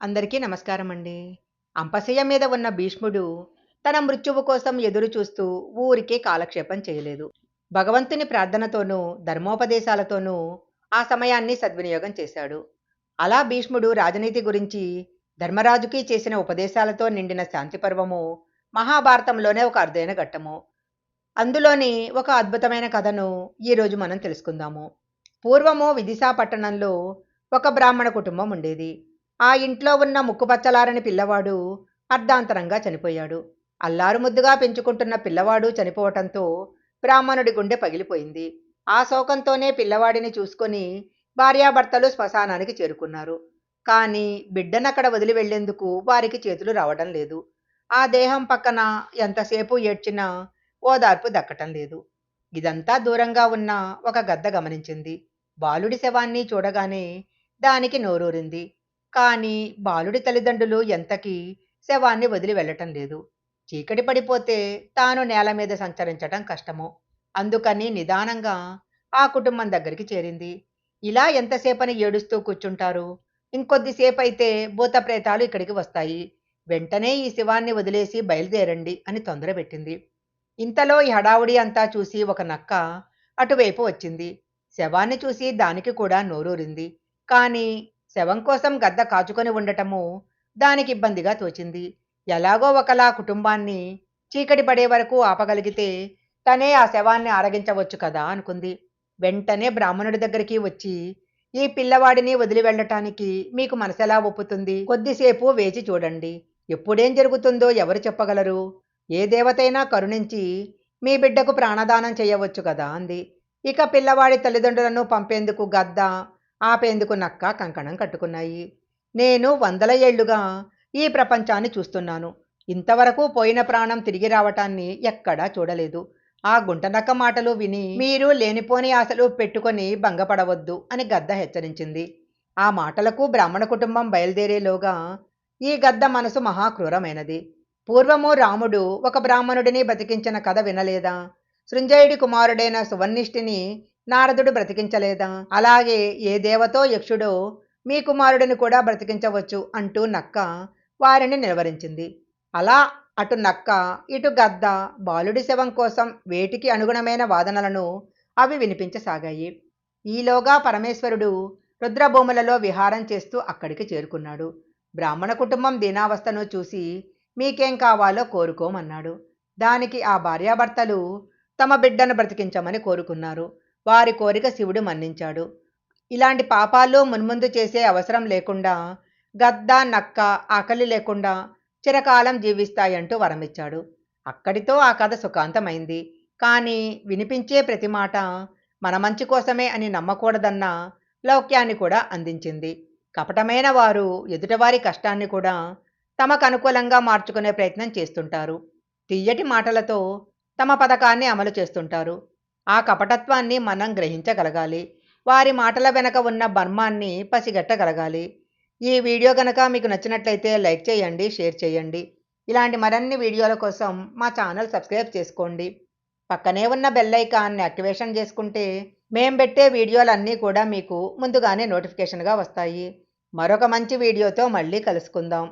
అందరికీ నమస్కారం అండి. అంపశయ్య మీద ఉన్న భీష్ముడు తన మృత్యువు కోసం ఎదురు చూస్తూ ఊరికే కాలక్షేపం చేయలేదు. భగవంతుని ప్రార్థనతోనూ, ధర్మోపదేశాలతోనూ ఆ సమయాన్ని సద్వినియోగం చేశాడు. అలా భీష్ముడు రాజనీతి గురించి ధర్మరాజుకి చేసిన ఉపదేశాలతో నిండిన శాంతి పర్వము మహాభారతంలోనే ఒక అరుదైన ఘట్టము. అందులోని ఒక అద్భుతమైన కథను ఈరోజు మనం తెలుసుకుందాము. పూర్వము విదిశా పట్టణంలో ఒక బ్రాహ్మణ కుటుంబం ఉండేది. ఆ ఇంట్లో ఉన్న ముక్కుపచ్చలారని పిల్లవాడు అర్ధాంతరంగా చనిపోయాడు. అల్లారు ముద్దుగా పెంచుకుంటున్న పిల్లవాడు చనిపోవటంతో బ్రాహ్మణుడి గుండె పగిలిపోయింది. ఆ శోకంతోనే పిల్లవాడిని చూసుకొని భార్యాభర్తలు శ్మశానానికి చేరుకున్నారు. కానీ బిడ్డనక్కడ వదిలి వెళ్లేందుకు వారికి చేతులు రావడం లేదు. ఆ దేహం పక్కన ఎంతసేపు ఏడ్చినా ఓదార్పు దక్కటం లేదు. ఇదంతా దూరంగా ఉన్న ఒక గద్ద గమనించింది. బాలుడి శవాన్ని చూడగానే దానికి నోరూరింది. కానీ బాలుడి తల్లిదండ్రులు ఎంతకీ శవాన్ని వదిలి వెళ్ళటం లేదు. చీకటి పడిపోతే తాను నేల మీద సంచరించటం కష్టము. అందుకని నిదానంగా ఆ కుటుంబం దగ్గరికి చేరింది. ఇలా ఎంతసేపని ఏడుస్తూ కూర్చుంటారు? ఇంకొద్దిసేపైతే భూతప్రేతాలు ఇక్కడికి వస్తాయి. వెంటనే ఈ శవాన్ని వదిలేసి బయలుదేరండి అని తొందర పెట్టింది. ఇంతలో ఈ హడావుడి అంతా చూసి ఒక నక్క అటువైపు వచ్చింది. శవాన్ని చూసి దానికి కూడా నోరూరింది. కానీ శవం కోసం గద్ద కాచుకొని ఉండటము దానికి ఇబ్బందిగా తోచింది. ఎలాగో ఒకలా కుటుంబాన్ని చీకటి పడే వరకు ఆపగలిగితే తనే ఆ శవాన్ని ఆరగించవచ్చు కదా అనుకుంది. వెంటనే బ్రాహ్మణుడి దగ్గరికి వచ్చి, ఈ పిల్లవాడిని వదిలి వెళ్ళటానికి మీకు మనసెలా ఒప్పుతుంది? కొద్దిసేపు వేచి చూడండి. ఎప్పుడేం జరుగుతుందో ఎవరు చెప్పగలరు? ఏ దేవతైనా కరుణించి మీ బిడ్డకు ప్రాణదానం చేయవచ్చు కదా అంది. ఇక పిల్లవాడి తల్లిదండ్రులను పంపేందుకు గద్ద, ఆపేందుకు నక్క కంకణం కట్టుకున్నాయి. నేను వందల ఏళ్లుగా ఈ ప్రపంచాన్ని చూస్తున్నాను. ఇంతవరకు పోయిన ప్రాణం తిరిగి రావటాన్ని ఎక్కడా చూడలేదు. ఆ గుంటనక్క మాటలు విని మీరు లేనిపోని ఆశలు పెట్టుకొని భంగపడవద్దు అని గద్ద హెచ్చరించింది. ఆ మాటలకు బ్రాహ్మణ కుటుంబం బయలుదేరేలోగా ఈ గద్ద మనసు మహాక్రూరమైనది. పూర్వము రాముడు ఒక బ్రాహ్మణుడిని బతికించిన కథ వినలేదా? సృంజయుడి కుమారుడైన సువర్ణిష్ఠిని నారదుడు బ్రతికించలేదా? అలాగే ఏ దేవతో యక్షుడో మీ కుమారుడిని కూడా బ్రతికించవచ్చు అంటూ నక్క వారిని నిలవరించింది. అలా అటు నక్క, ఇటు గద్ద బాలుడి శవం కోసం వేటికి అనుగుణమైన వాదనలను అవి వినిపించసాగాయి. ఈలోగా పరమేశ్వరుడు రుద్రభూములలో విహారం చేస్తూ అక్కడికి చేరుకున్నాడు. బ్రాహ్మణ కుటుంబం దీనావస్థను చూసి మీకేం కావాలో కోరుకోమన్నాడు. దానికి ఆ భార్యాభర్తలు తమ బిడ్డను బ్రతికించమని కోరుకున్నారు. వారి కోరిక శివుడు మన్నించాడు. ఇలాంటి పాపాలు మున్ముందు చేసే అవసరం లేకుండా గద్ద, నక్క ఆకలి లేకుండా చిరకాలం జీవిస్తాయంటూ వరమిచ్చాడు. అక్కడితో ఆ కథ సుఖాంతమైంది. కానీ వినిపించే ప్రతి మాట మన మంచి కోసమే అని నమ్మకూడదన్న లౌక్యాన్ని కూడా అందించింది. కపటమైన వారు ఎదుటివారి కష్టాన్ని కూడా తమకు అనుకూలంగా మార్చుకునే ప్రయత్నం చేస్తుంటారు. తియ్యటి మాటలతో తమ పథకాన్ని అమలు చేస్తుంటారు. ఆ కపటత్వాన్ని మనం గ్రహించగలగాలి. వారి మాటల వెనక ఉన్న మర్మాన్ని పసిగట్టగలగాలి. ఈ వీడియో గనక మీకు నచ్చినట్లయితే లైక్ చేయండి, షేర్ చేయండి. ఇలాంటి మరిన్ని వీడియోల కోసం మా ఛానల్ సబ్స్క్రైబ్ చేసుకోండి. పక్కనే ఉన్న బెల్ ఐకాన్ని యాక్టివేషన్ చేసుకుంటే మేం పెట్టే వీడియోలన్నీ కూడా మీకు ముందుగానే నోటిఫికేషన్గా వస్తాయి. మరొక మంచి వీడియోతో మళ్ళీ కలుసుకుందాం.